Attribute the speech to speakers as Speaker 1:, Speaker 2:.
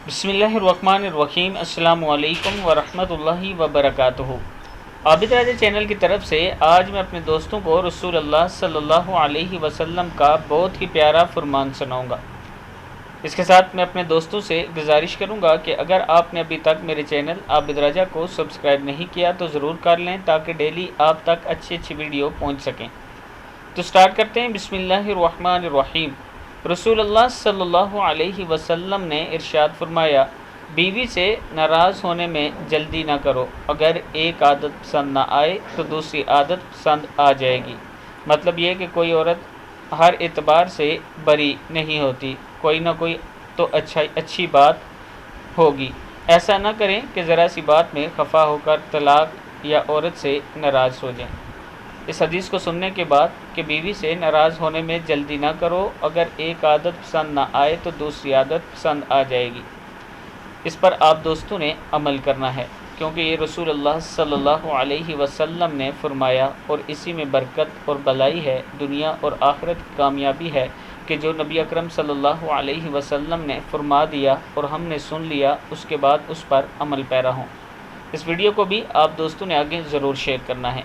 Speaker 1: بسم اللہ الرحمن الرحیم۔ السلام علیکم ورحمۃ اللہ وبرکاتہ۔ عابد راجہ چینل کی طرف سے آج میں اپنے دوستوں کو رسول اللہ صلی اللہ علیہ وسلم کا بہت ہی پیارا فرمان سناؤں گا۔ اس کے ساتھ میں اپنے دوستوں سے گزارش کروں گا کہ اگر آپ نے ابھی تک میرے چینل عابد راجہ کو سبسکرائب نہیں کیا تو ضرور کر لیں تاکہ ڈیلی آپ تک اچھی ویڈیو پہنچ سکیں۔ تو سٹارٹ کرتے ہیں۔ بسم اللہ الرحمن الرحیم۔ رسول اللہ صلی اللہ علیہ وسلم نے ارشاد فرمایا، بیوی سے ناراض ہونے میں جلدی نہ کرو، اگر ایک عادت پسند نہ آئے تو دوسری عادت پسند آ جائے گی۔ مطلب یہ کہ کوئی عورت ہر اعتبار سے بری نہیں ہوتی، کوئی نہ کوئی تو اچھی بات ہوگی۔ ایسا نہ کریں کہ ذرا سی بات میں خفا ہو کر طلاق یا عورت سے ناراض ہو جائیں۔ اس حدیث کو سننے کے بعد کہ بیوی سے ناراض ہونے میں جلدی نہ کرو، اگر ایک عادت پسند نہ آئے تو دوسری عادت پسند آ جائے گی، اس پر آپ دوستوں نے عمل کرنا ہے، کیونکہ یہ رسول اللہ صلی اللہ علیہ وسلم نے فرمایا اور اسی میں برکت اور بلائی ہے، دنیا اور آخرت کی کامیابی ہے کہ جو نبی اکرم صلی اللہ علیہ وسلم نے فرما دیا اور ہم نے سن لیا، اس کے بعد اس پر عمل پیرا ہوں۔ اس ویڈیو کو بھی آپ دوستوں نے آگے ضرور شیئر کرنا ہے۔